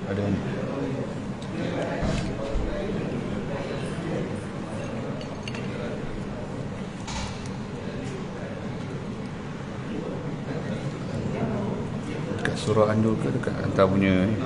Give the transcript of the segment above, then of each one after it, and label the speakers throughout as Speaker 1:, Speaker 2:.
Speaker 1: Ada ni. Dekat surah An-Nur ke dekat hantar punya ni?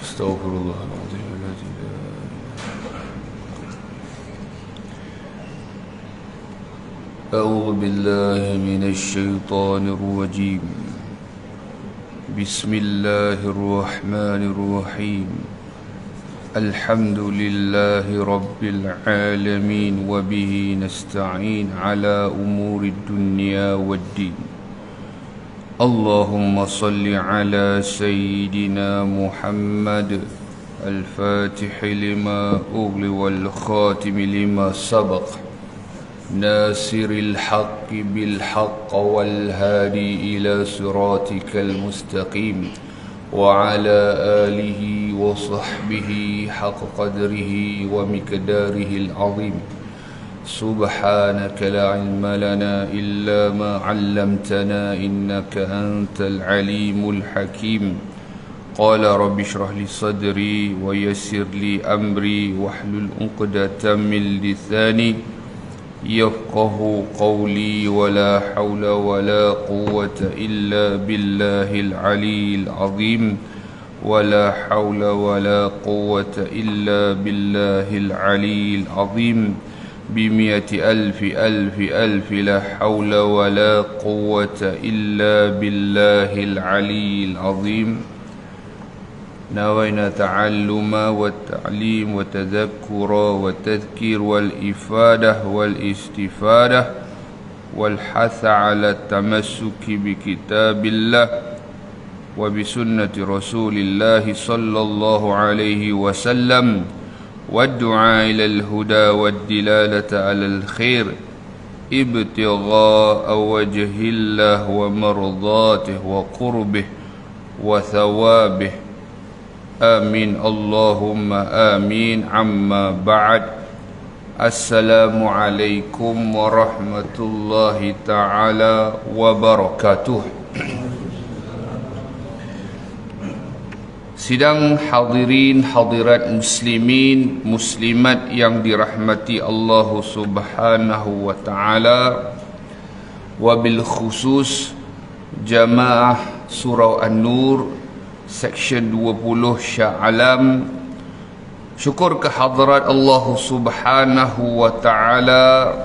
Speaker 1: Astaghfirullahaladzim. A'udzu billahi minasy syaithanir rajim. Bismillahirrahmanirrahim. Alhamdulillahi rabbil alamin wa bihi nasta'in ala umurid dunya waddin. Allahumma salli ala sayyidina Muhammad al-Fatih lima ughli wal khatim lima sabaq nasiril haqqi bil haqq wal hadi ila siratikal mustaqim wa ala alihi wa sahbihi haqqa qadrihi wa miqdarihi al-azim. Subhanaka la ilma lana illa ma 'allamtana innaka antal alimul hakim. Qala rabbi shrah li sadri wa yassir li amri wahlul 'uqdatam min lisani yafqahu qawli wa la hawla wa la quwwata illa billahil aliyyil azim. ولا حول ولا قوة إلا بالله العلي العظيم بمئة ألف ألف ألف لا حول ولا قوة إلا بالله العلي العظيم. نوينا تعلم والتعليم وتذكر والتذكير والإفادة والاستفادة والحث على التمسك بكتاب الله وبسنة رسول الله صلى الله عليه وسلم والدعاء إلى الهدى والدلالة على الخير ابتغاء وجه الله ومرضاته وقربه وثوابه. آمين اللهم آمين. عما بعد. السلام عليكم ورحمة الله تعالى وبركاته. Sidang hadirin hadirat muslimin muslimat yang dirahmati Allah Subhanahu wa taala, wabil khusus jamaah surau An-Nur section 20 Shah Alam. Syukur kehadrat Allah Subhanahu wa taala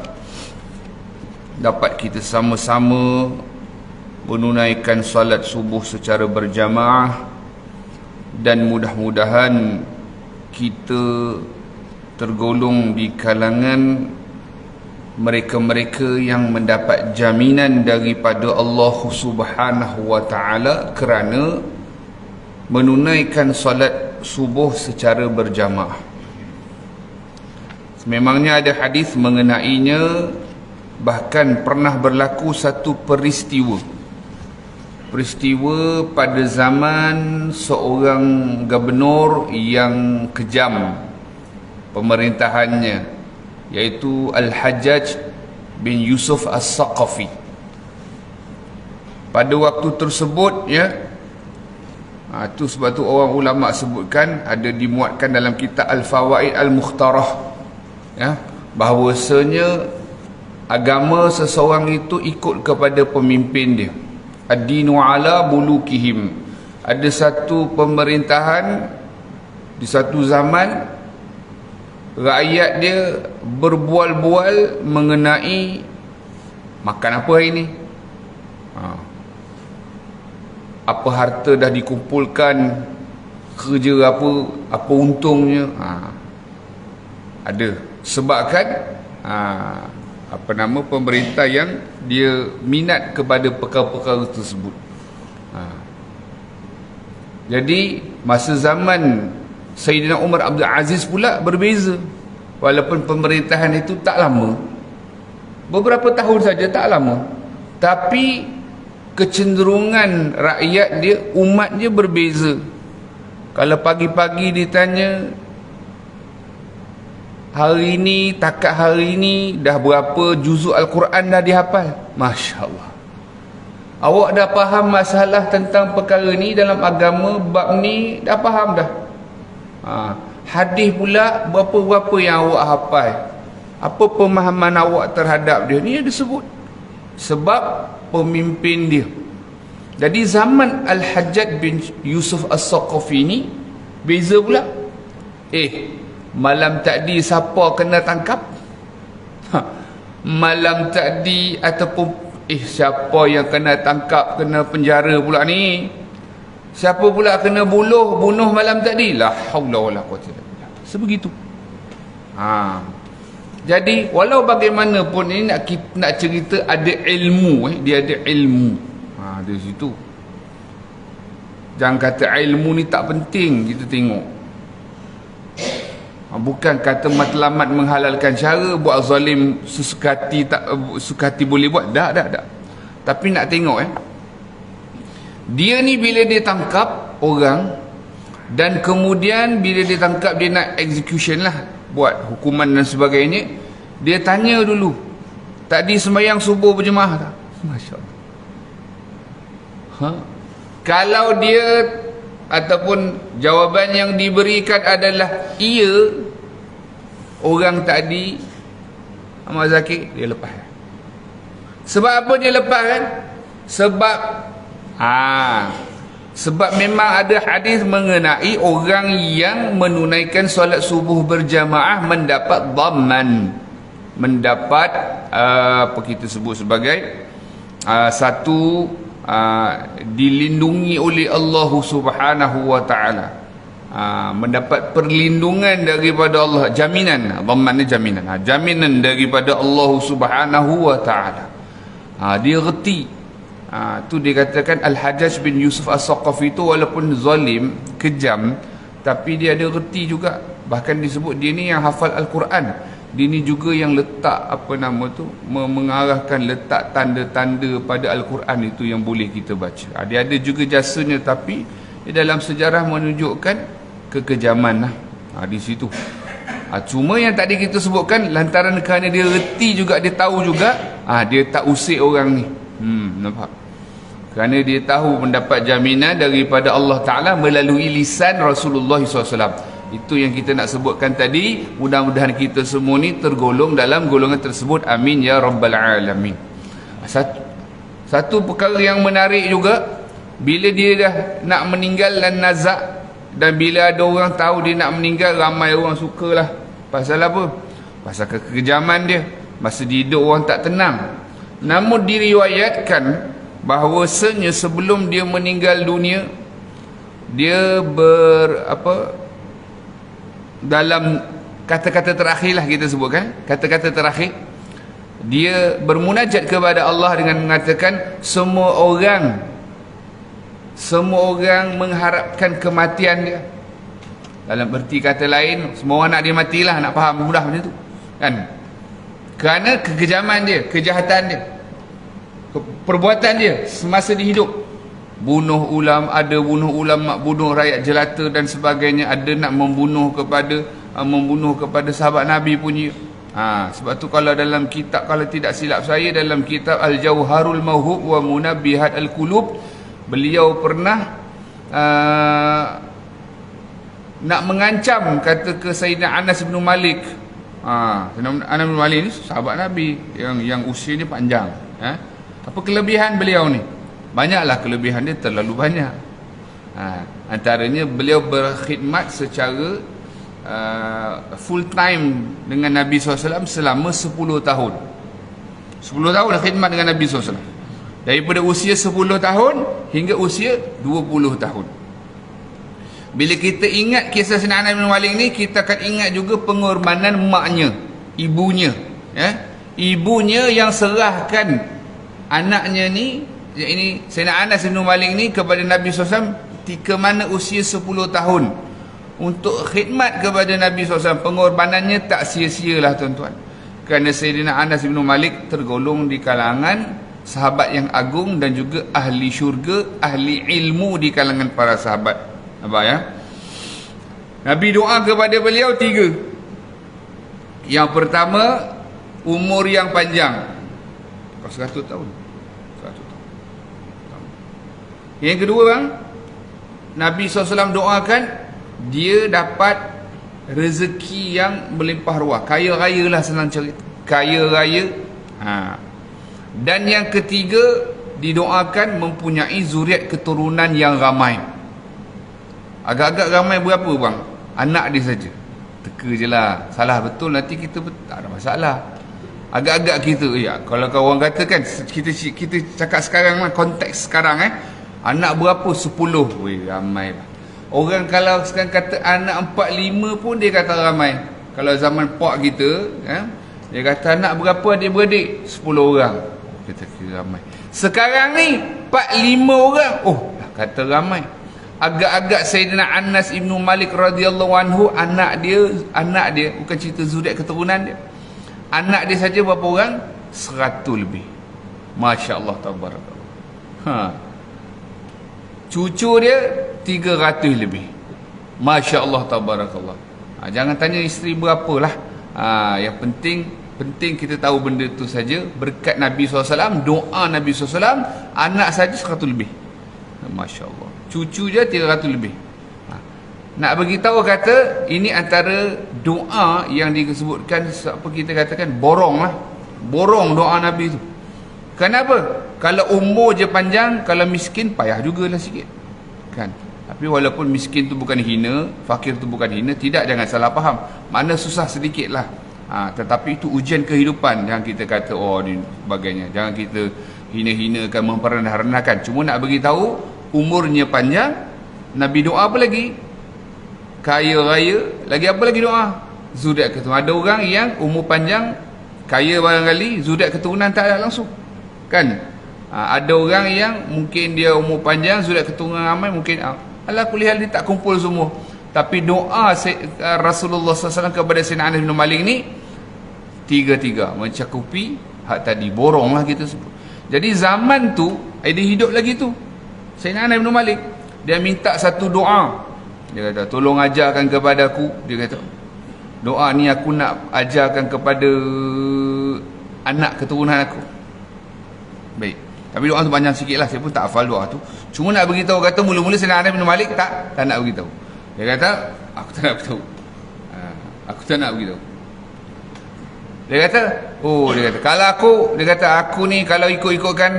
Speaker 1: dapat kita sama-sama menunaikan salat subuh secara berjamaah, dan mudah-mudahan kita tergolong di kalangan mereka-mereka yang mendapat jaminan daripada Allah Subhanahu wa taala kerana menunaikan salat subuh secara berjamaah. Memangnya ada hadis mengenainya, bahkan pernah berlaku satu peristiwa pada zaman seorang gubernur yang kejam pemerintahannya, iaitu Al-Hajjaj bin Yusuf As-Saqafi. Pada waktu tersebut, itu sebab tu orang ulama sebutkan, ada dimuatkan dalam kitab Al-Fawaid Al-Mukhtarah, bahawasanya agama seseorang itu ikut kepada pemimpin dia. Ad-dinu ala bulukihim. Ada satu pemerintahan di satu zaman, rakyat dia berbual-bual mengenai makan apa hari ni, apa harta dah dikumpulkan, kerja apa untungnya. Ada sebabkan pemerintah yang dia minat kepada perkara-perkara tersebut. Jadi masa zaman Sayyidina Umar Abdul Aziz pula berbeza. Walaupun pemerintahan itu tak lama, beberapa tahun saja, tak lama, tapi kecenderungan rakyat dia, umat dia berbeza. Kalau pagi-pagi ditanya, hari ini, takat hari ini dah berapa juzuk Al-Quran dah dihafal? Masya Allah. Awak dah faham masalah tentang perkara ni dalam agama, bab ni dah faham dah. Hadis pula berapa-berapa yang awak hafal? Apa pemahaman awak terhadap dia? Ni ada sebut. Sebab pemimpin dia. Jadi zaman Al-Hajjaj bin Yusuf As-Saqafi ni beza pula. Malam tadi siapa kena tangkap? Malam tadi ataupun siapa yang kena tangkap, kena penjara pula ni? Siapa pula kena bunuh malam tadi? La haula wala quwwata illa billah. Sebegitu. Jadi walau bagaimanapun ini nak cerita ada ilmu, dia ada ilmu. Dari situ. Jangan kata ilmu ni tak penting kita tengok. Bukan kata matlamat menghalalkan cara, buat zalim sukati boleh buat. Tak. Tapi nak tengok dia ni bila dia tangkap orang, dan kemudian bila dia tangkap dia nak execution lah, buat hukuman dan sebagainya, dia tanya dulu, tadi sembahyang subuh berjemaah tak? Masya Allah. Kalau dia ataupun jawapan yang diberikan adalah iya, orang tadi Ahmad Zakir, dia lepas. Sebab apa dia lepas kan? Sebab memang ada hadis mengenai orang yang menunaikan solat subuh berjamaah mendapat dhamman, mendapat apa kita sebut sebagai satu dilindungi oleh Allah Subhanahu wa taala, mendapat perlindungan daripada Allah, jaminan, dhamman ni jaminan, jaminan daripada Allah Subhanahu wa taala. Dia reti. Tu dikatakan Al-Hajjaj bin Yusuf As-Saqafi itu walaupun zalim, kejam, tapi dia ada reti juga. Bahkan disebut dia ni yang hafal Al-Quran. Dia ni juga yang letak mengarahkan, letak tanda-tanda pada Al-Quran itu yang boleh kita baca. Dia ada juga jasanya, tapi dalam sejarah menunjukkan kekejaman lah. Di situ. Cuma yang tadi kita sebutkan, lantaran kerana dia reti juga, dia tahu juga, dia tak usik orang ni. Nampak? Kerana dia tahu mendapat jaminan daripada Allah Ta'ala melalui lisan Rasulullah SAW. Itu yang kita nak sebutkan tadi. Mudah-mudahan kita semua ni tergolong dalam golongan tersebut. Amin ya Rabbal Alamin. Satu perkara yang menarik juga, bila dia dah nak meninggal dan nazak, dan bila ada orang tahu dia nak meninggal, ramai orang sukalah. Pasal apa? Pasal kekejaman dia. Masa dia hidup orang tak tenang. Namun diriwayatkan bahawasanya sebelum dia meninggal dunia, dia dalam kata-kata terakhir lah kita sebutkan, kata-kata terakhir, dia bermunajat kepada Allah dengan mengatakan, semua orang mengharapkan kematian dia. Dalam erti kata lain, semua orang nak dia matilah, nak faham mudah macam tu kan? Kerana kekejaman dia, kejahatan dia, perbuatan dia semasa dia hidup. Bunuh ulama, bunuh rakyat jelata dan sebagainya. Ada nak membunuh kepada sahabat Nabi punya. Sebab tu kalau dalam kitab, kalau tidak silap saya, dalam kitab Al-Jauharul Mauhub wa Munabbihat Al-Qulub, beliau pernah nak mengancam, kata ke Sayyidina Anas bin Malik. Anas bin Malik ni sahabat Nabi yang usianya panjang. Apa kelebihan beliau ni? Banyaklah kelebihan dia, terlalu banyak. Antaranya beliau berkhidmat secara full time dengan Nabi SAW selama 10 tahun. 10 tahun khidmat dengan Nabi SAW. Daripada usia 10 tahun hingga usia 20 tahun. Bila kita ingat kisah Sayyidina Anas bin Malik ni, kita akan ingat juga pengorbanan maknya, ibunya. Ibunya yang serahkan anaknya ni ini Sayyidina Anas bin Malik ni kepada Nabi SAW ketika mana usia 10 tahun untuk khidmat kepada Nabi SAW. Pengorbanannya tak sia-sia lah tuan-tuan, kerana Sayyidina Anas bin Malik tergolong di kalangan sahabat yang agung dan juga ahli syurga, ahli ilmu di kalangan para sahabat. Nampak ya? Nabi doa kepada beliau 3. Yang pertama, umur yang panjang. 100 tahun. Yang kedua bang, Nabi SAW doakan dia dapat rezeki yang melimpah ruah, kaya raya lah, senang cerita, kaya raya. Dan yang ketiga, didoakan mempunyai zuriat keturunan yang ramai. Agak-agak ramai berapa bang? Anak dia saja. Teka je lah, salah betul nanti kita tak ada masalah. Agak-agak kita, ya, kalau orang kata kan, kita cakap sekarang lah, konteks sekarang anak berapa? 10. Weh, ramai lah. Orang kalau sekarang kata anak 4-5 pun dia kata ramai. Kalau zaman pak kita, dia kata anak berapa adik-beradik? 10 orang. Kita kira ramai. Sekarang ni 4-5 orang, kata ramai. Agak-agak Sayyidina Anas Ibn Malik radhiyallahu anhu, anak dia bukan cerita zuriat keturunan dia, anak dia saja berapa orang? 100 lebih. Masya Allah, tabarakallah. Cucu dia 300 lebih. Masya Allah, tabarakallah. Jangan tanya isteri berapalah. Yang penting kita tahu benda tu saja. Berkat Nabi SAW, doa Nabi SAW, anak saja 100 lebih. Masya Allah. Cucu je 300 lebih. Nak beritahu kata ini antara doa yang disebutkan, apa kita katakan, borong lah. Borong doa Nabi tu. Kenapa? Kalau umur je panjang, kalau miskin payah jugalah sikit, kan? Tapi walaupun miskin tu bukan hina, fakir tu bukan hina, tidak, jangan salah faham. Mana susah sedikit lah. Tetapi itu ujian kehidupan. Jangan kita kata ni sebagainya. Jangan kita hina-hinakan, memperendah-rendahkan. Cuma nak beritahu, umurnya panjang, Nabi doa apa lagi? Kaya raya. Lagi apa lagi doa? Zuriat keturunan. Ada orang yang umur panjang, kaya barangkali, zuriat keturunan tak ada langsung, kan? Ada orang yang mungkin dia umur panjang, zuriat keturunan ramai, mungkin ala kulihal dia tak kumpul semua. Tapi doa Rasulullah SAW kepada Sayyidina Anas bin Malik ni 3 mencakupi hak tadi, borong lah kita sebut. Jadi zaman tu dia hidup lagi tu, Sayyidina Anas bin Malik, dia minta satu doa. Dia kata, tolong ajarkan kepada aku. Dia kata, doa ni aku nak ajarkan kepada anak keturunan aku. Baik. Tapi doa tu panjang sikit lah, saya pun tak hafal doa tu. Cuma nak beritahu, kata mula-mula Sayyidina Anas bin Malik tak nak beritahu. Dia kata, aku tak nak beritahu. Aku tak nak beritahu. Dia kata, kalau aku ni kalau ikut-ikutkan,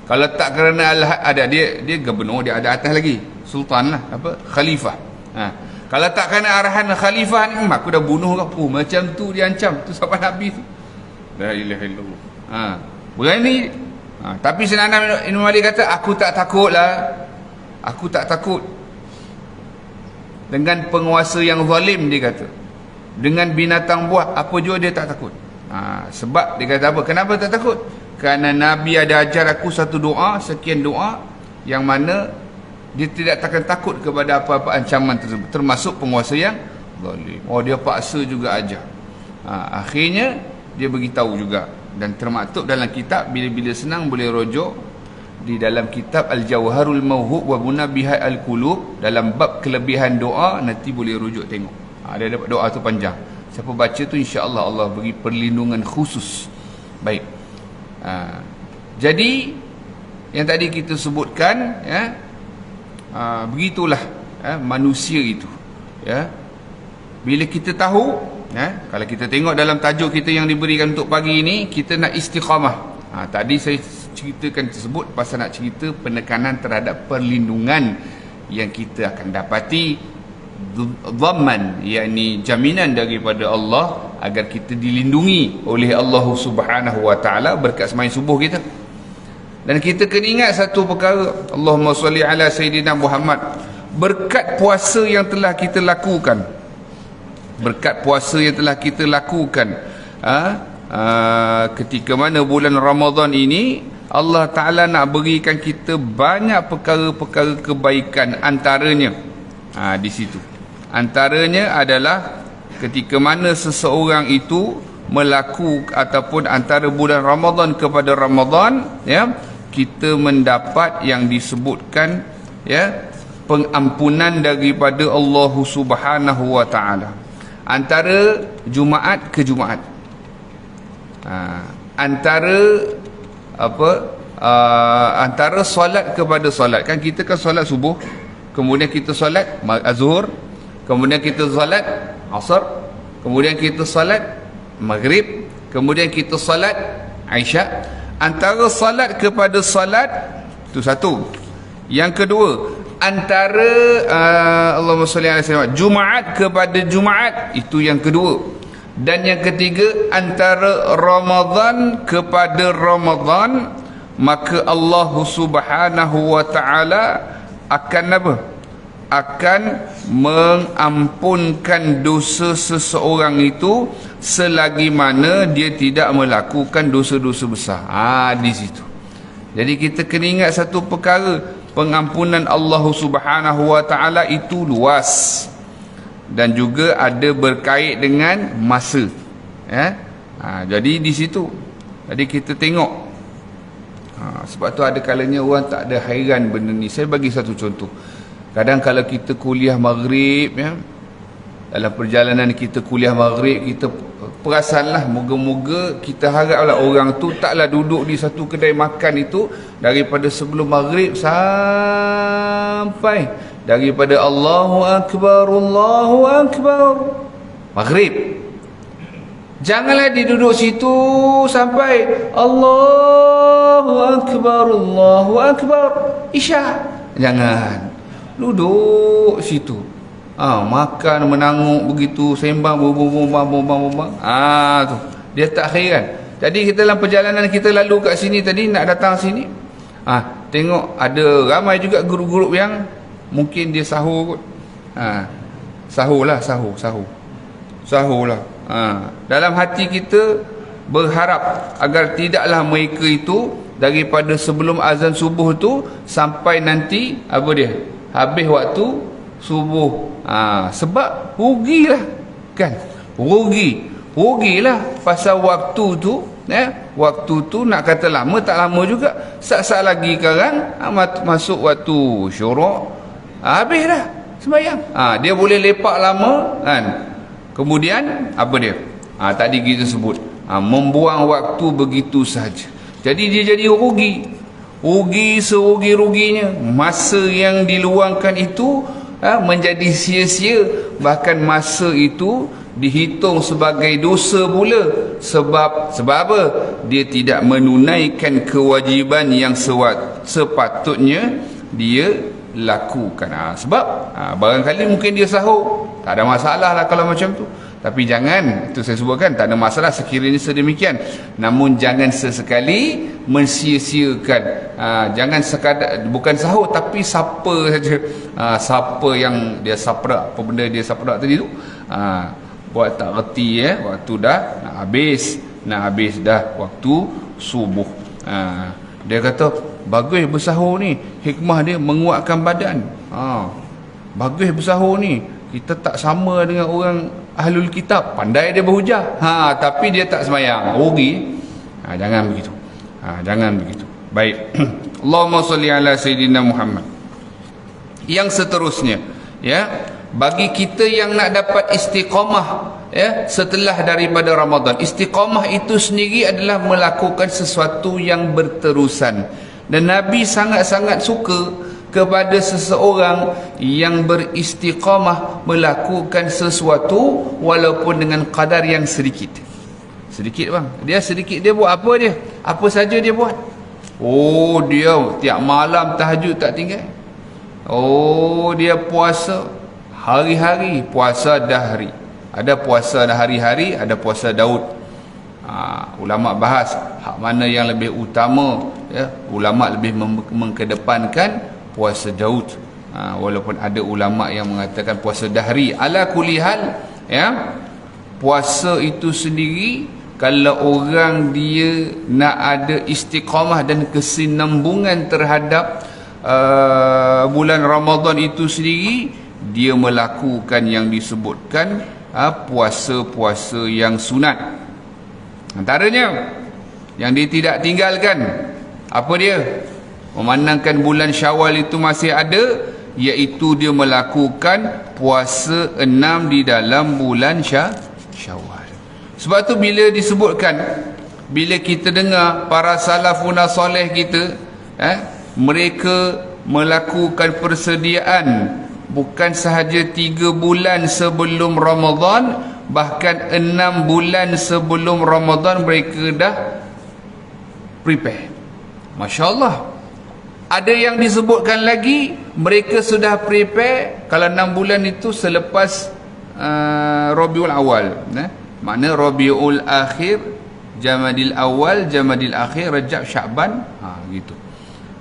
Speaker 1: kalau tak kerana ada dia gubernur, dia ada atas lagi, sultan lah, khalifah. Kalau tak kerana arahan khalifah ni, aku dah bunuh kau. Macam tu dia ancam, tu sahabat Nabi tu. La ilaha illallah. Berani. Tapi Sayyidina Anas bin Malik kata, aku tak takut lah. Aku tak takut dengan penguasa yang zalim, dia kata. Dengan binatang buah, apa jua dia tak takut. Sebab dia kata apa? Kenapa tak takut? Kerana Nabi ada ajar aku satu doa, sekian doa, yang mana dia tidak takkan takut kepada apa-apa ancaman tersebut, termasuk penguasa yang zalim. Dia paksa juga ajar. Akhirnya dia beritahu juga. Dan termaktub dalam kitab, bila-bila senang boleh rujuk di dalam kitab Al-Jawharul Mawhub wa Munabihat Al-Qulub, dalam bab kelebihan doa, nanti boleh rujuk tengok. Dia dapat doa tu panjang. Siapa baca tu insya-Allah Allah beri perlindungan khusus. Baik. Jadi yang tadi kita sebutkan, begitulah manusia itu, bila kita tahu, kalau kita tengok dalam tajuk kita yang diberikan untuk pagi ini, kita nak istiqamah. Tadi saya ceritakan tersebut pasal nak cerita penekanan terhadap perlindungan yang kita akan dapati, dhamman, yakni jaminan daripada Allah agar kita dilindungi oleh Allah Subhanahu wa taala berkat sembahyang subuh kita. Dan kita kena ingat satu perkara, Allahumma salli ala Sayyidina Muhammad, berkat puasa yang telah kita lakukan, ketika mana bulan Ramadan ini, Allah Ta'ala nak berikan kita banyak perkara-perkara kebaikan. Antaranya di situ, antaranya adalah ketika mana seseorang itu ataupun antara bulan Ramadan kepada Ramadan, ya, kita mendapat yang disebutkan, ya, pengampunan daripada Allah Subhanahu wa Ta'ala antara Jumaat ke Jumaat, antara solat kepada solat. Kan kita kan solat subuh, kemudian kita solat Zuhur, kemudian kita solat Asar, kemudian kita solat Maghrib, kemudian kita solat Isya. Antara solat kepada solat itu satu. Yang kedua, antara Allahumma salli alaihi wasallam, Jumaat kepada Jumaat, itu yang kedua. Dan yang ketiga, antara Ramadan kepada Ramadan, maka Allah Subhanahu wa Ta'ala akan apa? Akan mengampunkan dosa seseorang itu selagi mana dia tidak melakukan dosa-dosa besar. Di situ. Jadi kita kena ingat satu perkara, pengampunan Allah Subhanahu wa Ta'ala itu luas dan juga ada berkait dengan masa, ya. Jadi di situ, jadi kita tengok, sebab tu ada kalanya orang tak ada hairan benda ni. Saya bagi satu contoh. Kadang kalau kita kuliah maghrib, ya, dalam perjalanan kita kuliah maghrib, kita perasanlah, moga-moga kita haraplah orang tu taklah duduk di satu kedai makan itu daripada sebelum maghrib sampai daripada Allahu Akbar maghrib. Janganlah diduduk situ sampai Allahu Akbar Isya. Jangan duduk situ, makan menanguk begitu, sembang bombang. Tu dia tak khairan. Jadi kita dalam perjalanan kita lalu kat sini tadi, nak datang sini, tengok ada ramai juga guru-guru yang mungkin dia sahur kot. Sahur lah. Dalam hati kita berharap agar tidaklah mereka itu daripada sebelum azan subuh tu sampai nanti habis waktu subuh. Sebab rugilah, kan? Rugilah pasal waktu tu, waktu tu nak kata lama tak lama juga. Sat-sat lagi sekarang masuk waktu syuruk, habis dah sembahyang. Dia boleh lepak lama, kan? Kemudian tadi kita sebut, membuang waktu begitu saja. Jadi dia jadi rugi serugi-ruginya. Masa yang diluangkan itu menjadi sia-sia. Bahkan masa itu dihitung sebagai dosa pula. Sebab apa? Dia tidak menunaikan kewajiban yang sepatutnya dia lakukan. Sebab barangkali mungkin dia sahur, tak ada masalah lah kalau macam tu. Tapi jangan, itu saya sebutkan, tak ada masalah sekiranya sedemikian. Namun jangan sesekali mensia-siakan. Jangan sekadar, bukan sahur tapi sapa saja. Sapa yang dia saprak, apa benda dia saprak tadi tu, buat tak reti, waktu dah nak habis dah waktu subuh. Dia kata bagus bersahur ni, hikmah dia menguatkan badan. Bagus bersahur ni, kita tak sama dengan orang ahlul kitab, pandai dia berhujah, tapi dia tak semayang, rugi. Jangan begitu. Jangan begitu. Baik. Allahumma salli ala Sayyidina Muhammad. Yang seterusnya, ya, bagi kita yang nak dapat istiqamah, ya, setelah daripada Ramadan, istiqamah itu sendiri adalah melakukan sesuatu yang berterusan. Dan Nabi sangat-sangat suka kepada seseorang yang beristiqamah melakukan sesuatu walaupun dengan kadar yang sedikit. Bang, dia sedikit, dia buat apa dia? Apa saja dia buat? Dia tiap malam tahajud tak tinggal. Dia puasa hari-hari, puasa dahari. Ada puasa hari-hari, ada puasa Daud. Ulama bahas hak mana yang lebih utama, ya. Ulama lebih mengkedepankan puasa Daud, walaupun ada ulama yang mengatakan puasa dahri. Ala kulli hal, ya, puasa itu sendiri kalau orang dia nak ada istiqamah dan kesinambungan terhadap bulan Ramadan itu sendiri, dia melakukan yang disebutkan puasa-puasa yang sunat. Antaranya yang dia tidak tinggalkan, apa dia? Memandangkan bulan Syawal itu masih ada, iaitu dia melakukan puasa 6 di dalam bulan Syawal. Sebab tu bila disebutkan, bila kita dengar para salafun soleh kita, mereka melakukan persediaan bukan sahaja 3 bulan sebelum Ramadan, bahkan 6 bulan sebelum Ramadan mereka dah prepare. Masya Allah. Ada yang disebutkan lagi, mereka sudah prepare kalau 6 bulan itu selepas Rabiul Awal, makna Rabiul Akhir, Jamadil Awal, Jamadil Akhir, Rajab, Sya'ban, gitu.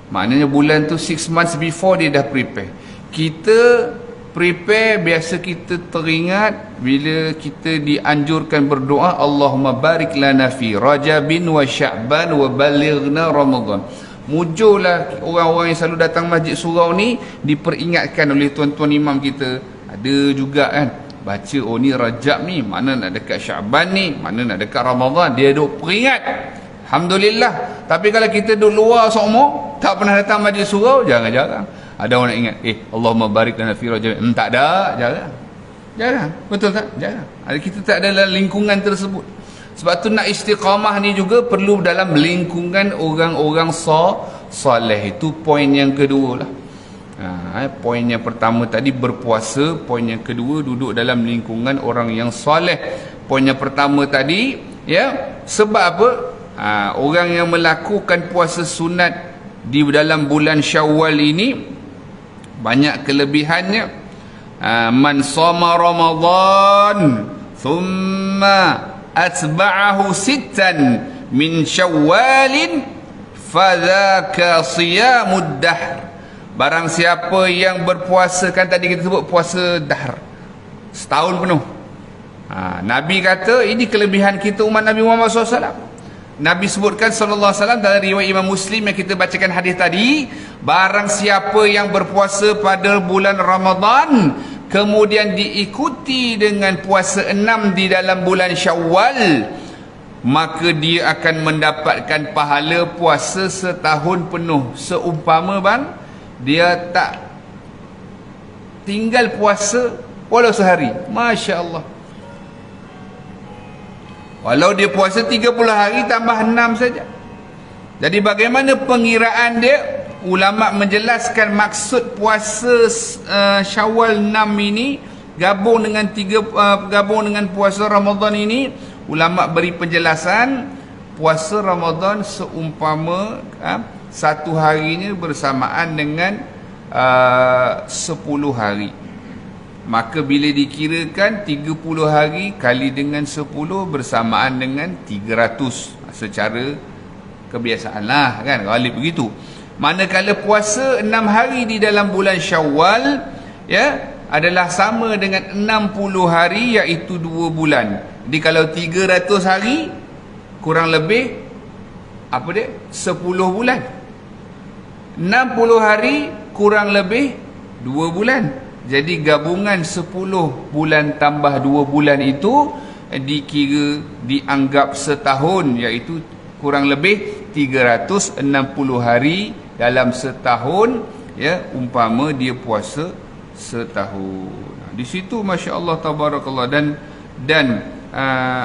Speaker 1: Maknanya bulan tu 6 months before dia dah prepare. Kita prepare, biasa kita teringat bila kita dianjurkan berdoa, Allahumma barik lana fi Rajabin wa Sya'ban wa balighna Ramadan. Mujurlah orang-orang yang selalu datang masjid surau ni, diperingatkan oleh tuan-tuan imam kita. Ada juga kan, baca, oh ni Rajab ni, mana nak dekat Sya'ban ni, mana nak dekat Ramadan, dia duk peringat. Alhamdulillah. Tapi kalau kita duduk luar seumur, tak pernah datang masjid surau, jarang-jarang ada orang nak ingat, Allahumma barik lana fi Rajab. Tak ada, jarang. Betul tak? Jarang. Kita tak ada dalam lingkungan tersebut. Sebab tu nak istiqamah ni juga perlu dalam lingkungan orang-orang soleh. Itu poin yang kedua lah. Poin yang pertama tadi berpuasa, poin yang kedua duduk dalam lingkungan orang yang soleh. Poin yang pertama tadi, ya, sebab apa? Orang yang melakukan puasa sunat di dalam bulan Syawal ini banyak kelebihannya. Man shoma Ramadan thumma atba'ahu sittan min Syawalin fadzaka siyamud dahr. Barang siapa yang berpuasa, kan tadi kita sebut puasa dahr, setahun penuh. Nabi kata ini kelebihan kita umat Nabi Muhammad SAW. Nabi sebutkan sallallahu alaihi wasallam dalam riwayat Imam Muslim yang kita bacakan hadis tadi, barang siapa yang berpuasa pada bulan Ramadan kemudian diikuti dengan puasa 6 di dalam bulan Syawal, maka dia akan mendapatkan pahala puasa setahun penuh. Seumpama bang, dia tak tinggal puasa walau sehari. Masya Allah. Walau dia puasa 30 hari tambah 6 saja. Jadi bagaimana pengiraan dia? Ulama menjelaskan maksud puasa Syawal 6 ini gabung dengan puasa Ramadan ini. Ulama beri penjelasan, puasa Ramadan seumpama satu harinya bersamaan dengan 10 hari. Maka bila dikirakan 30 hari kali dengan 10 bersamaan dengan 300 secara kebiasaan lah kan, ghalib begitu. Manakala puasa 6 hari di dalam bulan Syawal, ya, adalah sama dengan 60 hari, iaitu 2 bulan. Jadi kalau 300 hari kurang lebih apa dia? 10 bulan. 60 hari kurang lebih 2 bulan. Jadi gabungan 10 bulan tambah 2 bulan itu dikira, dianggap setahun, iaitu kurang lebih 360 hari dalam setahun, ya, umpama dia puasa setahun. Di situ Masya Allah tabarakallah. Dan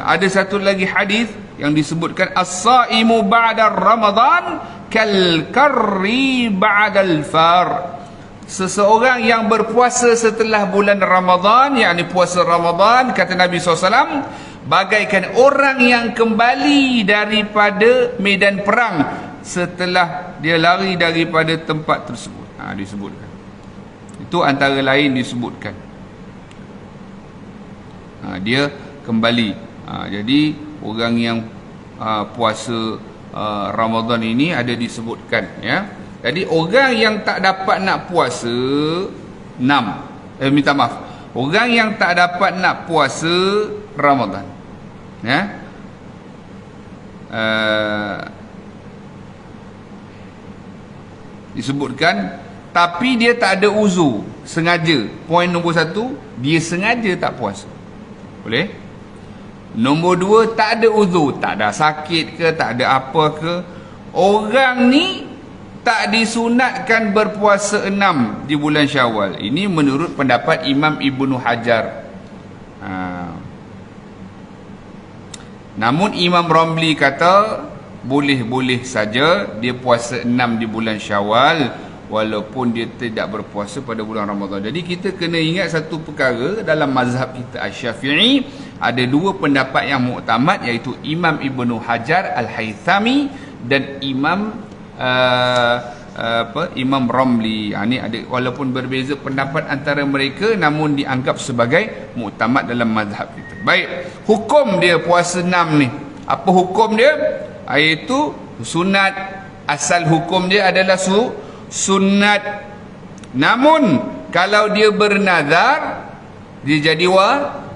Speaker 1: ada satu lagi hadis yang disebutkan, as-saimu ba'da Ramadan kal karri ba'dal far. Seseorang yang berpuasa setelah bulan Ramadan, yakni puasa Ramadan, kata Nabi SAW, bagaikan orang yang kembali daripada medan perang setelah dia lari daripada tempat tersebut. Disebutkan. Itu antara lain disebutkan. Dia kembali. Jadi orang yang puasa Ramadan ini ada disebutkan, ya. Jadi orang yang tak dapat nak puasa orang yang tak dapat nak puasa Ramadan, ya, disebutkan, tapi dia tak ada uzur, sengaja. Poin nombor 1, dia sengaja tak puasa, boleh. Nombor 2, tak ada uzur, tak ada sakit ke, tak ada apa ke. Orang ni tak disunatkan berpuasa 6 di bulan Syawal. Ini menurut pendapat Imam Ibnu Hajar. Namun Imam Ramli kata boleh-boleh saja dia puasa 6 di bulan Syawal walaupun dia tidak berpuasa pada bulan Ramadan. Jadi kita kena ingat satu perkara dalam mazhab kita Asy-Syafi'i, ada 2 pendapat yang muktamad, iaitu Imam Ibnu Hajar Al-Haythami dan Imam Imam Ramli. Ni ada, walaupun berbeza pendapat antara mereka, namun dianggap sebagai muktamad dalam mazhab kita. Baik, hukum dia puasa 6 ni, apa hukum dia? Iaitu sunat. Asal hukum dia adalah sunat. Namun kalau dia bernazar, dia jadi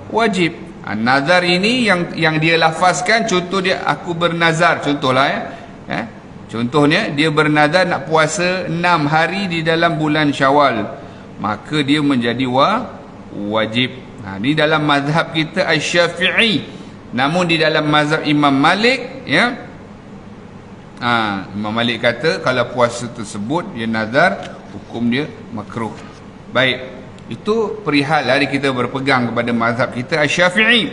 Speaker 1: wajib. Nazar ini yang dia lafazkan, contoh dia, aku bernazar, contohlah contohnya dia bernazar nak puasa 6 hari di dalam bulan Syawal, maka dia menjadi wajib. Ni dalam mazhab kita Asy-Syafi'i. Namun di dalam mazhab Imam Malik, Imam Malik kata kalau puasa tersebut dia nazar, hukum dia makruh. Baik, itu perihal hari kita berpegang kepada mazhab kita Asy-Syafi'i.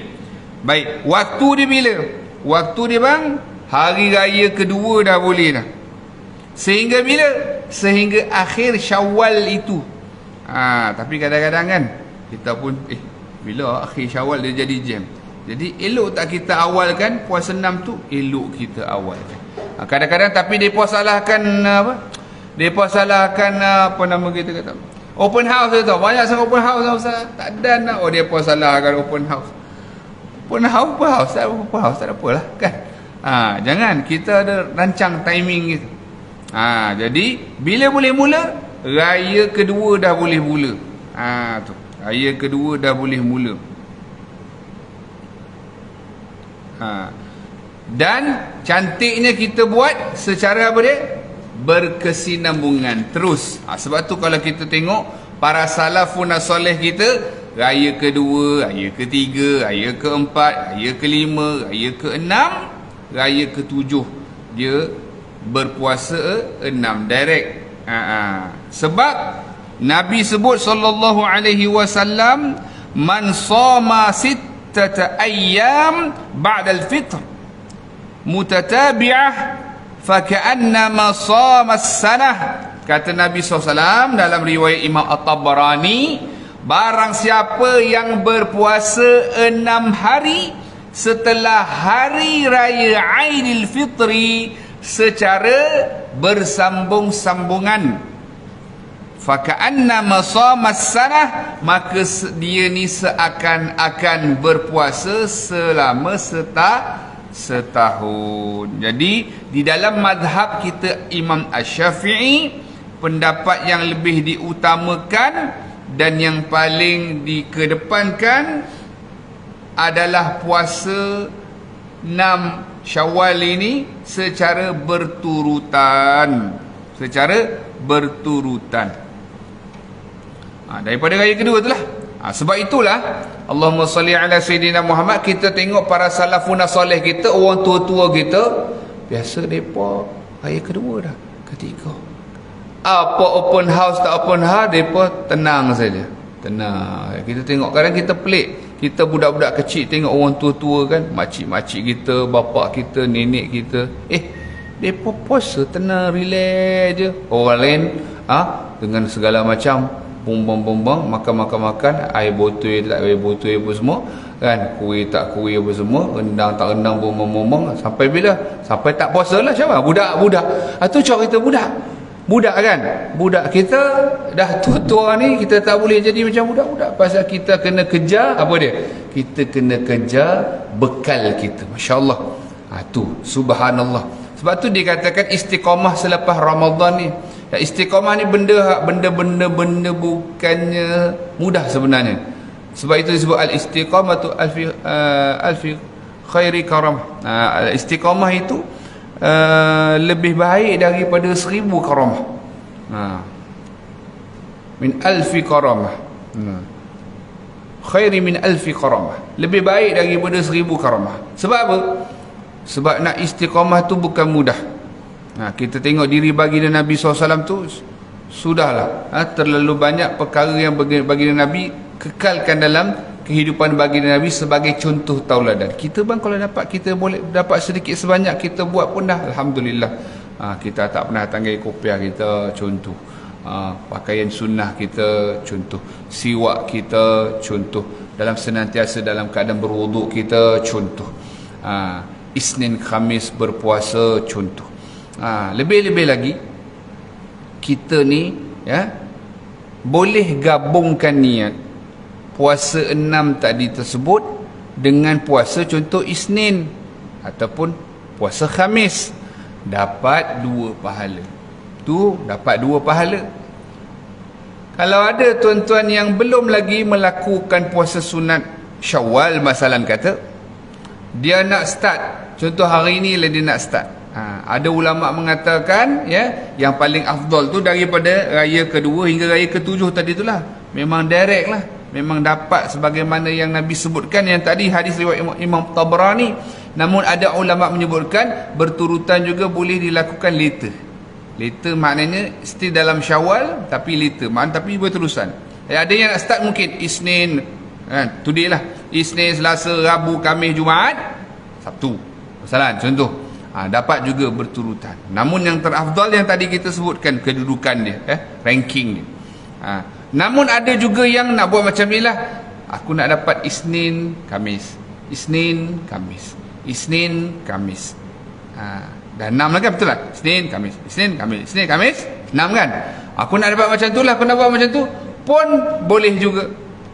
Speaker 1: Baik, waktu dia bila? Waktu dia bang, hari raya kedua dah boleh dah. Sehingga bila? Sehingga akhir Syawal itu. Tapi kadang-kadang kan kita pun bila akhir Syawal dia jadi jam. Jadi elok tak kita awalkan puasa 6 tu? Elok kita awalkan. Kadang-kadang tapi depa salahkan depa salahkan apa nama kita kata, open house tu. Banyak sangat open house Ustaz. Tak ada nak. Depa salahkan open house. Open house tak ada apalah kan. Jangan, kita ada rancang timing gitu. Jadi bila boleh mula? Raya kedua dah boleh mula. Tu. Raya kedua dah boleh mula. Dan cantiknya kita buat secara apa dia? Berkesinambungan terus. Sebab tu kalau kita tengok para salafun soleh kita, raya kedua, raya ketiga, raya keempat, raya kelima, raya keenam, raya ketujuh, dia berpuasa 6 direct. Sebab Nabi sebut sallallahu alaihi wasallam, man shoma sittata ayyam ba'da al-fitr mutatabi'ah faka'annama shoma as-sanah. Kata Nabi SAW dalam riwayat Imam At-Tabarani, barang siapa yang berpuasa 6 hari setelah hari raya Aidil Fitri secara bersambung-sambungan, faka'annama shoma as-sanah, maka dia ni seakan-akan berpuasa selama setahun. Jadi di dalam mazhab kita Imam Asy-Syafi'i, pendapat yang lebih diutamakan dan yang paling dikedepankan adalah puasa 6 Syawal ini secara berturutan. Daripada raya kedua itulah. Sebab itulah Allahumma salli ala Sayyidina Muhammad, kita tengok para salafun soleh kita, orang tua-tua kita, biasa mereka raya kedua dah, ketiga. Apa open house tak open house, mereka tenang saja. Tenang. Kita tengok kadang kita pelik. Kita budak-budak kecil tengok orang tua-tua kan, makcik-makcik kita, bapak kita, nenek kita, mereka puasa tenang, relax je. Orang lain dengan segala macam bumbang-bumbang, makan, air botol tak air botol apa semua kan, kuih tak kuih apa semua, rendang tak rendang, bumbang-bumbang. Sampai bila? Sampai tak puasa lah siapa? Budak-budak. Itu cara kita budak kan, budak kita dah tua-tua ni, kita tak boleh jadi macam budak-budak, pasal kita kena kejar apa dia, kita kena kejar bekal kita. Masya-Allah. Tu subhanallah. Sebab tu dikatakan istiqamah selepas Ramadan ni. Dan istiqamah ni benda bukannya mudah sebenarnya. Sebab itu disebut al-istiqamatu alfi khairi karamah. Istiqamah itu lebih baik daripada 1000 karamah. Min alfi karamah. Khairi min alfi karamah. Lebih baik daripada 1000 karamah. Sebab apa? Sebab nak istiqamah tu bukan mudah. Kita tengok diri baginda Nabi SAW tu, sudahlah, terlalu banyak perkara yang baginda Nabi kekalkan dalam kehidupan baginda Nabi sebagai contoh tauladan. Kita bang, kalau dapat, kita boleh dapat sedikit sebanyak, kita buat pun dah alhamdulillah. Kita tak pernah tanggai kopiah kita, contoh. Pakaian sunnah kita, contoh. Siwak kita, contoh. Dalam senantiasa dalam keadaan berwuduk kita, contoh. Isnin Khamis berpuasa, contoh. Lebih-lebih lagi kita ni boleh gabungkan niat puasa 6 tadi tersebut dengan puasa contoh Isnin ataupun puasa Khamis, dapat 2 pahala. Tu dapat 2 pahala. Kalau ada tuan-tuan yang belum lagi melakukan puasa sunat Syawal, masalah kata dia nak start, contoh hari ni lah dia nak start. Ada ulama mengatakan yang paling afdal tu daripada raya kedua hingga raya ketujuh tadi itulah, memang direct lah, memang dapat sebagaimana yang Nabi sebutkan yang tadi hadis riwayat Imam Tabrani. Namun ada ulama menyebutkan berturutan juga boleh dilakukan later. Later maknanya still dalam Syawal tapi later, tapi berterusan. Ada yang nak start mungkin Isnin, today lah, Isnin, Selasa, Rabu, Khamis, Jumaat, Sabtu, masalah contoh. Dapat juga berturutan. Namun yang terafdal yang tadi kita sebutkan kedudukan dia, ranking dia. Namun ada juga yang nak buat macam ni lah, aku nak dapat Isnin, Khamis, Isnin, Khamis, Isnin, Khamis. Dah 6 lah kan, betul lah? Isnin, Khamis, Isnin, Khamis, Isnin, Khamis, 6 kan? Aku nak dapat macam tu lah, aku nak buat macam tu pun boleh juga.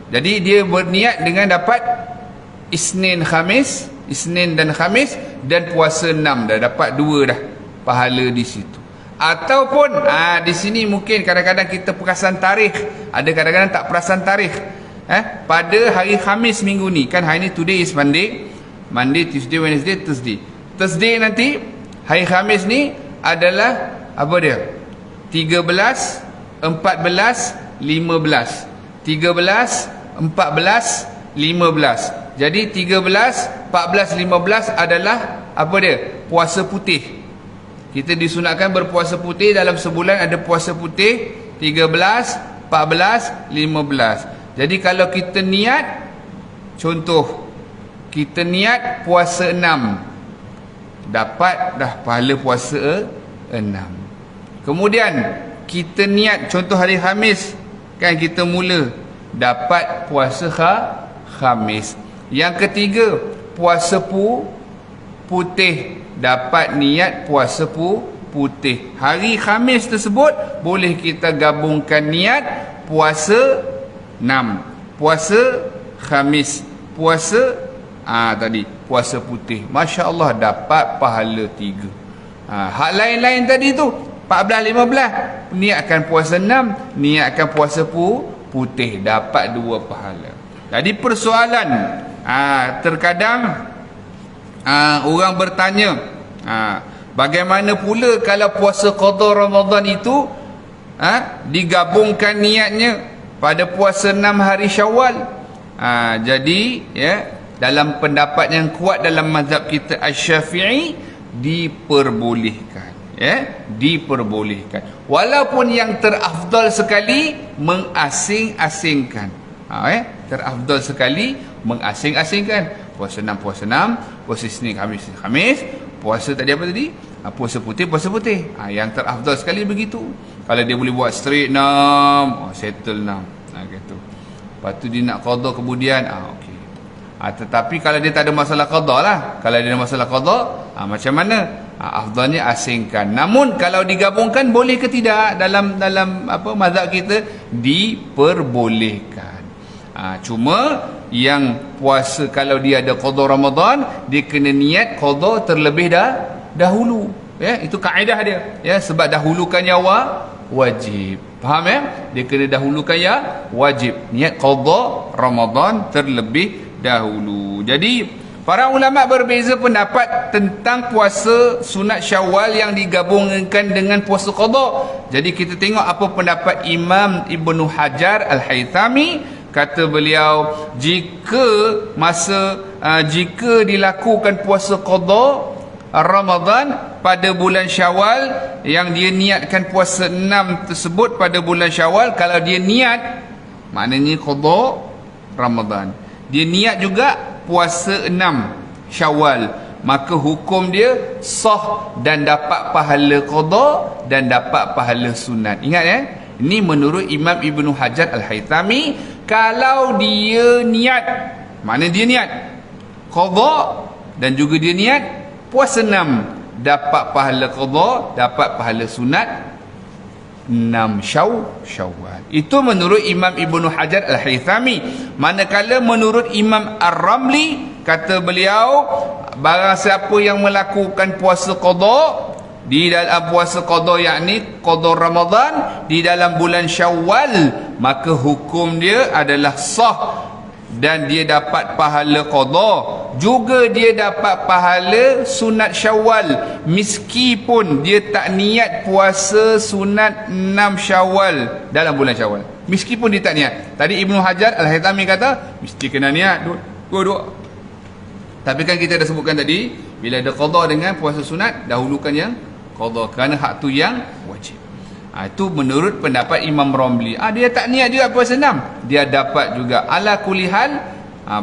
Speaker 1: Jadi dia berniat dengan dapat Isnin, Khamis, Isnin dan Khamis, dan puasa 6, dah dapat 2 dah pahala di situ. Ataupun di sini mungkin kadang-kadang kita perasan tarikh, ada kadang-kadang tak perasan tarikh. Pada hari Khamis minggu ni, kan hari ni today is Monday, Tuesday, Wednesday, Thursday. Thursday nanti hari Khamis ni adalah apa dia? 13, 14, 15. 13, 14, 15. Jadi 13, 14, 15 adalah apa dia? Puasa putih. Kita disunatkan berpuasa putih dalam sebulan, ada puasa putih 13, 14, 15. Jadi kalau kita niat, contoh kita niat puasa 6, dapat dah pahala puasa 6. Kemudian kita niat contoh hari Khamis, kan kita mula dapat puasa Khamis. Yang ketiga, puasa putih, dapat niat puasa putih. Hari Khamis tersebut boleh kita gabungkan niat puasa 6, puasa Khamis, puasa tadi puasa putih. Masya Allah, dapat pahala 3. Hak lain-lain tadi tu 14, 15, niatkan puasa 6, niatkan puasa putih, dapat 2 pahala. Jadi persoalan, terkadang orang bertanya, bagaimana pula kalau puasa qada Ramadan itu digabungkan niatnya pada puasa 6 hari Syawal. Jadi dalam pendapat yang kuat dalam mazhab kita Asy-Syafi'i, diperbolehkan, diperbolehkan, walaupun yang terafdal sekali mengasing-asingkan. Terafdal sekali mengasing-asingkan. Puasa 6, puasa 6, puasa Isnin, Khamis, puasa tadi apa tadi? Puasa putih, puasa putih. Yang terafdal sekali begitu. Kalau dia boleh buat straight 6, settle 6, gitu. Lepas tu dia nak qada kemudian, okey. Tetapi kalau dia tak ada masalah qada lah, kalau dia ada masalah qada, macam mana? Afdalnya asingkan. Namun kalau digabungkan boleh ke tidak? Dalam mazhab kita diperbolehkan. Cuma yang puasa kalau dia ada qada Ramadan, dia kena niat qada terlebih dahulu. Itu kaedah dia. Sebab dahulukan yang wajib. Faham Dia kena dahulukan yang wajib. Niat qada Ramadan terlebih dahulu. Jadi Para ulama berbeza pendapat tentang puasa sunat Syawal yang digabungkan dengan puasa qada. Jadi kita tengok apa pendapat Imam Ibnu Hajar Al-Haythami. Kata beliau, jika dilakukan puasa qada Ramadan pada bulan Syawal, yang dia niatkan puasa 6 tersebut pada bulan Syawal, kalau dia niat, maknanya qada Ramadan, dia niat juga puasa 6 Syawal, maka hukum dia sah dan dapat pahala qada dan dapat pahala sunat. Ingat ini menurut Imam Ibnu Hajar Al-Haythami. Kalau dia niat, mana dia niat qada dan juga dia niat puasa 6, dapat pahala qada, dapat pahala sunat 6 Syawal. Itu menurut Imam Ibnu Hajar Al-Haythami. Manakala menurut Imam Ar-Ramli, kata beliau, barang siapa yang melakukan puasa qada di dalam puasa qada, yakni qada Ramadan di dalam bulan Syawal, maka hukum dia adalah sah dan dia dapat pahala qada, juga dia dapat pahala sunat Syawal, meskipun dia tak niat puasa sunat 6 Syawal dalam bulan Syawal. Meskipun dia tak niat. Tadi Ibnu Hajar Al-Haythami kata mesti kena niat dua. Tapi kan kita dah sebutkan tadi, bila ada qada dengan puasa sunat, dahulukan yang qada kerana hak tu yang wajib. Itu menurut pendapat Imam Ramli. Dia tak niat juga puasa 6, dia dapat juga. Ala kulli hal,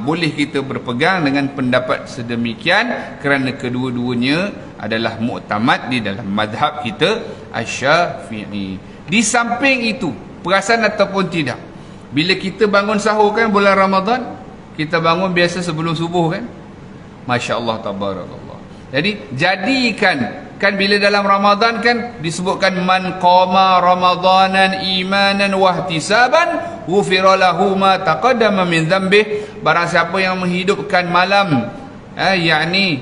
Speaker 1: boleh kita berpegang dengan pendapat sedemikian kerana kedua-duanya adalah muktamad di dalam mazhab kita Asy-Syafi'i. Di samping itu, perasan ataupun tidak, bila kita bangun sahur kan bulan Ramadan, kita bangun biasa sebelum subuh kan, masya-Allah tabarakallah. Jadi jadikan, kan bila dalam Ramadan kan disebutkan man qama ramadanan imanan wahtisaban ghufira lahu ma taqaddama min dhanbih. Barang siapa yang menghidupkan malam, yakni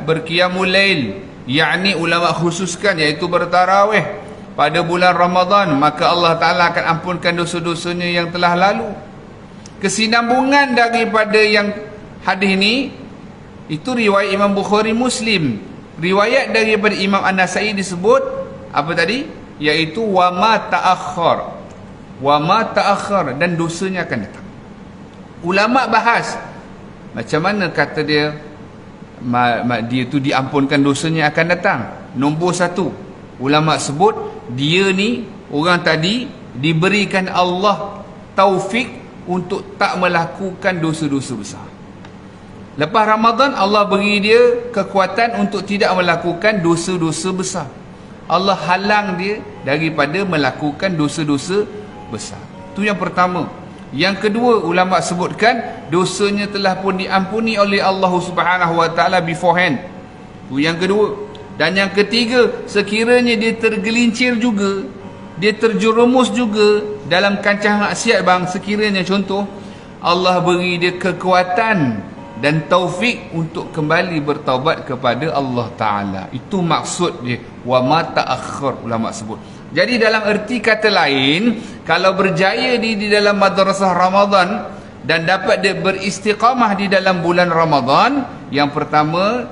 Speaker 1: berqiyamul lail, yakni ulama khususkan iaitu bertarawih pada bulan Ramadan, maka Allah Taala akan ampunkan dosa-dosanya yang telah lalu. Kesinambungan daripada yang hadis ni itu riwayat Imam Bukhari Muslim. Riwayat daripada Imam An-Nasai disebut apa tadi? Iaitu wa ma ta'akhkhar, dan dosanya akan datang. Ulama bahas macam mana kata dia dia tu diampunkan dosanya akan datang. Nombor 1, ulama sebut dia ni, orang tadi diberikan Allah taufik untuk tak melakukan dosa-dosa besar. Lepas Ramadan, Allah beri dia kekuatan untuk tidak melakukan dosa-dosa besar. Allah halang dia daripada melakukan dosa-dosa besar. Itu yang pertama. Yang kedua, ulama sebutkan dosanya telah pun diampuni oleh Allah Subhanahu Wa Taala beforehand. Itu yang kedua. Dan yang ketiga, sekiranya dia tergelincir juga, dia terjerumus juga dalam kancah maksiat bang, sekiranya contoh, Allah beri dia kekuatan dan taufik untuk kembali bertaubat kepada Allah Ta'ala. Itu maksud dia. Wa ma ta'akhkhar, ulama sebut. Jadi dalam erti kata lain, kalau berjaya di dalam madrasah Ramadan dan dapat dia beristiqamah di dalam bulan Ramadan, yang pertama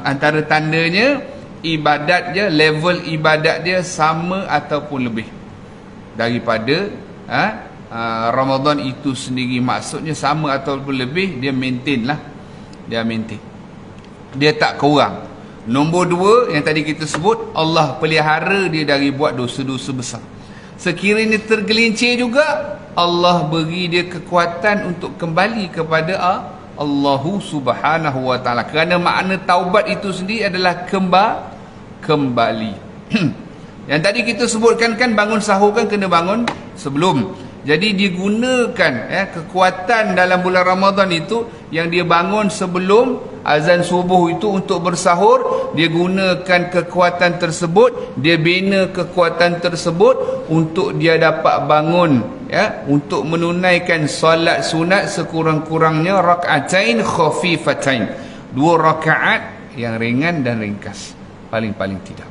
Speaker 1: antara tandanya ibadat dia, level ibadat dia sama ataupun lebih daripada Ramadan itu sendiri. Maksudnya sama ataupun lebih, dia maintain lah, dia maintain, dia tak kurang. Nombor 2 yang tadi kita sebut, Allah pelihara dia dari buat dosa-dosa besar. Sekiranya tergelincir juga, Allah beri dia kekuatan untuk kembali kepada Allah Subhanahu Wa Taala. Kerana makna taubat itu sendiri adalah kembali. Yang tadi kita sebutkan kan, bangun sahur kan kena bangun sebelum. Jadi digunakan kekuatan dalam bulan Ramadan itu, yang dia bangun sebelum azan subuh itu untuk bersahur, dia gunakan kekuatan tersebut, dia bina kekuatan tersebut untuk dia dapat bangun untuk menunaikan solat sunat sekurang-kurangnya rakaatain khafifatain, 2 rakaat yang ringan dan ringkas paling-paling tidak.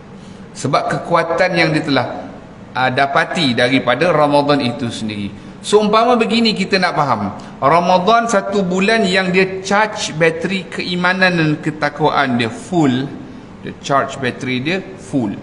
Speaker 1: Sebab kekuatan yang dia telah dapati daripada Ramadan itu sendiri. Seumpama begini kita nak faham, Ramadan satu bulan yang dia charge bateri keimanan dan ketakwaan dia full, dia charge bateri dia full.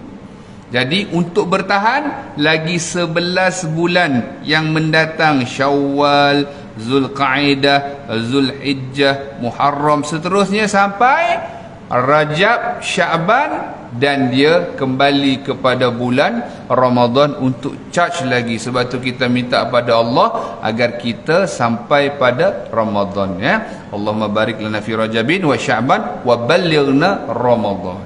Speaker 1: Jadi untuk bertahan lagi 11 bulan yang mendatang, Syawal, Zulqa'dah, Zulhijjah, Muharram, seterusnya sampai Rajab, Sya'ban, dan dia kembali kepada bulan Ramadan untuk charge lagi. Sebab tu kita minta pada Allah agar kita sampai pada Ramadan, ya. Allahumma barik lana fi Rajabin wa Sya'ban wa ballighna Ramadan.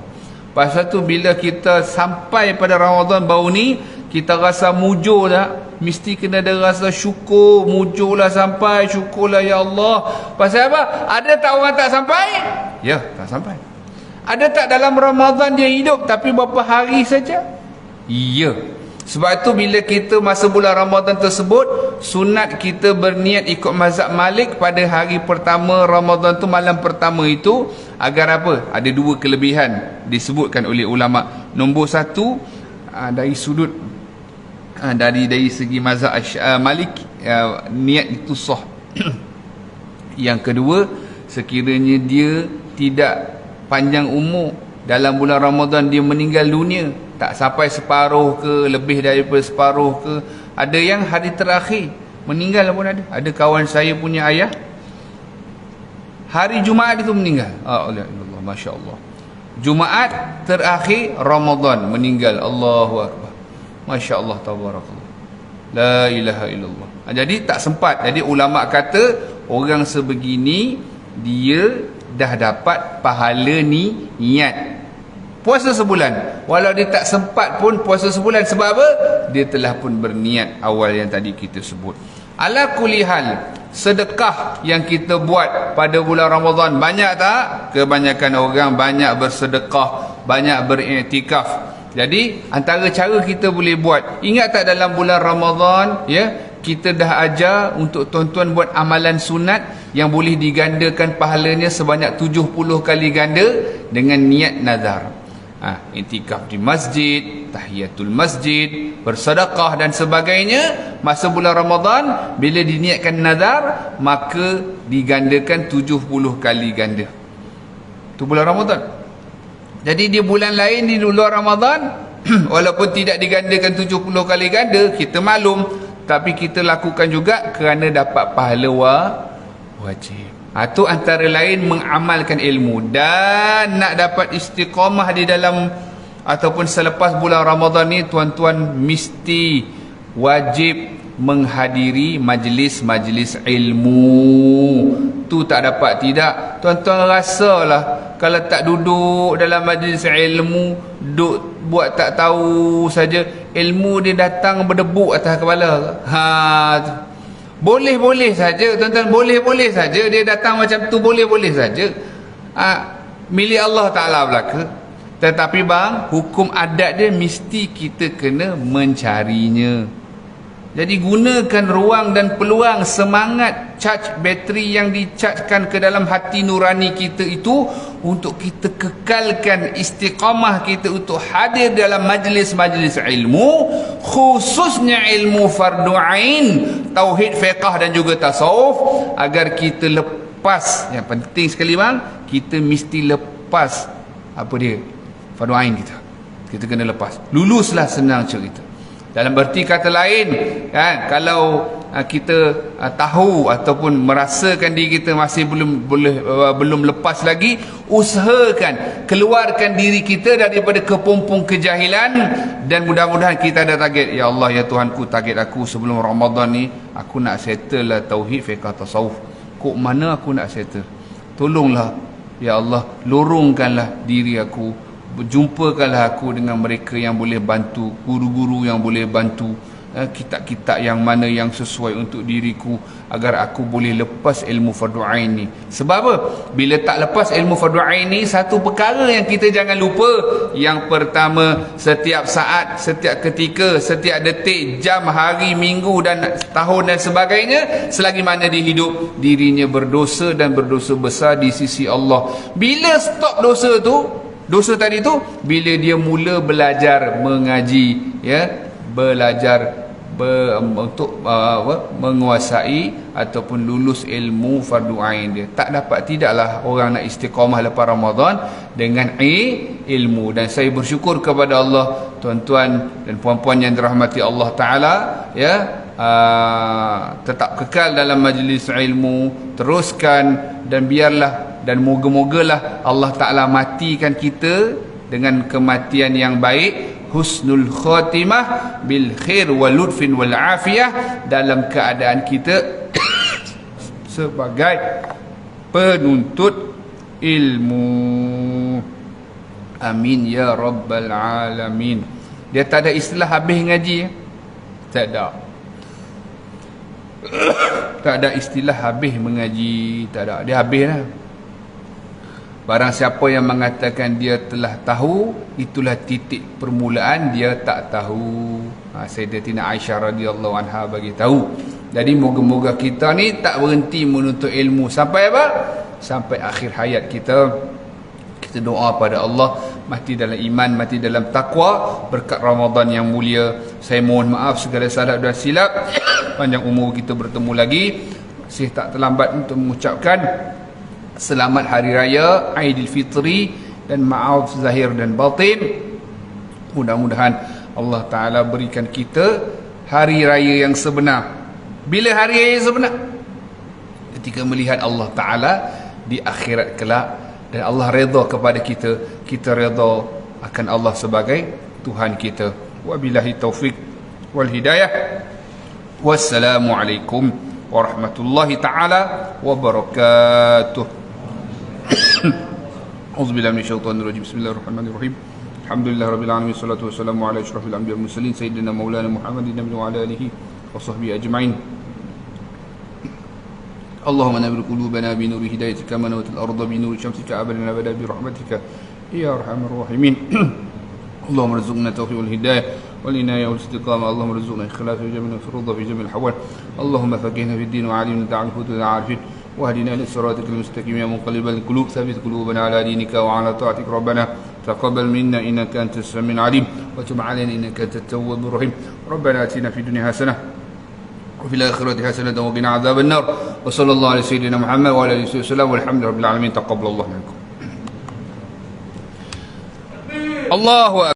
Speaker 1: Pasal tu bila kita sampai pada Ramadan baru ni, kita rasa mujur tak? Mesti kena ada rasa syukur. Mujurlah sampai, syukurlah ya Allah. Pasal apa? Ada tak orang tak sampai? Ya, tak sampai. Ada tak dalam Ramadan dia hidup tapi berapa hari saja? Ya. Sebab itu bila kita masa bulan Ramadan tersebut, sunat kita berniat ikut mazhab Malik pada hari pertama Ramadan tu, malam pertama itu, agar apa? Ada dua kelebihan disebutkan oleh ulama. Nombor satu, dari sudut dari segi mazhab Malik, niat itu sah. Yang kedua, sekiranya dia tidak panjang umur, dalam bulan Ramadan dia meninggal dunia, tak sampai separuh ke, lebih daripada separuh ke, ada yang hari terakhir meninggal pun ada. Ada kawan saya punya ayah hari Jumaat itu meninggal. Allah, Masya Allah, Jumaat terakhir Ramadan meninggal. Allahu Akbar, Masya Allah, Tabarakallah, la ilaha illallah. Jadi tak sempat. Jadi ulama kata orang sebegini dia dah dapat pahala niat puasa sebulan. Walau dia tak sempat pun puasa sebulan. Sebab apa? Dia telah pun berniat awal yang tadi kita sebut. Ala kulli hal, sedekah yang kita buat pada bulan Ramadan banyak tak? Kebanyakan orang banyak bersedekah, banyak beriktikaf. Jadi antara cara kita boleh buat, ingat tak dalam bulan Ramadan, ya, kita dah ajar untuk tuan-tuan buat amalan sunat yang boleh digandakan pahalanya sebanyak 70 kali ganda dengan niat nazar. Iktikaf di masjid, tahiyatul masjid, bersedekah dan sebagainya. Masa bulan Ramadan bila diniatkan nazar, maka digandakan 70 kali ganda. Itu bulan Ramadan. Jadi di bulan lain di luar Ramadan walaupun tidak digandakan 70 kali ganda, kita maklum, tapi kita lakukan juga kerana dapat pahala wajib. Itu antara lain mengamalkan ilmu. Dan nak dapat istiqamah di dalam ataupun selepas bulan Ramadan ni, tuan-tuan mesti wajib menghadiri majlis-majlis ilmu. Tu tak dapat tidak. Tuan-tuan rasalah kalau tak duduk dalam majlis ilmu, duduk buat tak tahu saja, ilmu dia datang berdebuk atas kepala. Boleh-boleh saja tuan-tuan, boleh-boleh saja dia datang macam tu, boleh-boleh saja. Milik Allah Ta'ala belaka. Tetapi bang, hukum adat dia mesti kita kena mencarinya. Jadi gunakan ruang dan peluang, semangat charge bateri yang dichargekan ke dalam hati nurani kita itu untuk kita kekalkan istiqamah kita untuk hadir dalam majlis-majlis ilmu, khususnya ilmu fardu ain, tauhid, fiqh dan juga tasawuf, agar kita lepas. Yang penting sekali bang, kita mesti lepas apa dia? Fardu ain kita. Kita kena lepas. Luluslah, senang cerita. Dalam berti kata lain, kan, kalau kita tahu ataupun merasakan diri kita masih belum lepas lagi, usahakan keluarkan diri kita daripada kepompong kejahilan. Dan mudah-mudahan kita ada target. Ya Allah, ya Tuhanku, target aku sebelum Ramadan ni, aku nak settle lah tauhid, fiqh, tasawuf. Kok mana aku nak settle? Tolonglah ya Allah, lorongkanlah diri aku, jumpakanlah aku dengan mereka yang boleh bantu, guru-guru yang boleh bantu, kitab-kitab yang mana yang sesuai untuk diriku, agar aku boleh lepas ilmu fardu ain ni. Sebab apa? Bila tak lepas ilmu fardu ain ni, satu perkara yang kita jangan lupa. Yang pertama, setiap saat, setiap ketika, setiap detik, jam, hari, minggu dan tahun dan sebagainya, selagi mana dia hidup, dirinya berdosa dan berdosa besar di sisi Allah. Bila stop dosa tu, dosa tadi tu, bila dia mula belajar mengaji, ya, belajar untuk menguasai ataupun lulus ilmu fardu ain dia. Tidaklah orang nak istiqamah lepas Ramadan dengan ilmu. Dan saya bersyukur kepada Allah, tuan-tuan dan puan-puan yang dirahmati Allah Ta'ala, ya, tetap kekal dalam majlis ilmu, teruskan, dan biarlah dan moga-mogalah Allah Ta'ala matikan kita dengan kematian yang baik, husnul khatimah bil khair wal lutfin wal afiyah, dalam keadaan kita sebagai penuntut ilmu. Amin ya rabbal alamin. Dia tak ada istilah habis ngaji, tak ada. Tak ada istilah habis mengaji, tak ada. Dia habis lah. Barang siapa yang mengatakan dia telah tahu, itulah titik permulaan dia tak tahu. Sayyidatina Aisyah radhiyallahu anha bagi tahu. Jadi moga-moga kita ni tak berhenti menuntut ilmu sampai apa? Sampai akhir hayat kita. Kita doa pada Allah mati dalam iman, mati dalam takwa berkat Ramadan yang mulia. Saya mohon maaf segala salah dan silap. Panjang umur kita bertemu lagi. Masih tak terlambat untuk mengucapkan selamat Hari Raya Aidilfitri dan maaf zahir dan batin. Mudah-mudahan Allah Ta'ala berikan kita Hari Raya yang sebenar. Bila Hari Raya yang sebenar? Ketika melihat Allah Ta'ala di akhirat kelak, dan Allah redha kepada kita, kita redha akan Allah sebagai Tuhan kita. Wabillahi taufiq wal hidayah. Wassalamualaikum warahmatullahi ta'ala wabarakatuh. Auzubillahi minasyaitonir rajim. Bismillahirrahmanirrahim. Alhamdulillah rabbil alamin, wassalatu wassalamu ala asyrafil anbiya'i wal mursalin sayyidina maulana Muhammadin wa ala alihi wa sahbihi ajma'in. Allahumma nawwir qulubana bi nuri hidayatika wa nawwir al-ardha bi nuri syamsika abadan abada bi rahmatika ya arhamar rahimin. Allahumma rzuqna tawfiq wal hidayah wal inayah wal istiqamah. Allahumma rzuqna ikhlas wa jamil furuḍ fi jamil ahwal. Allahumma faqihna fid din wa 'allimna ta'rifut wa 'arifin. واهدنا للصراط المستقيم يا مقلب القلوب ثبت قلوبنا على دينك وعلى طاعتك ربنا تقبل منا انك انت السميع العليم وتب علينا انك انت التواب الرحيم. ربنا اتنا في الدنيا حسنه وفي الاخره حسنه وقنا عذاب النار. وصلى الله على سيدنا محمد وعلى اله وسلم والحمد لله رب العالمين. تقبل الله منكم. الله أكبر.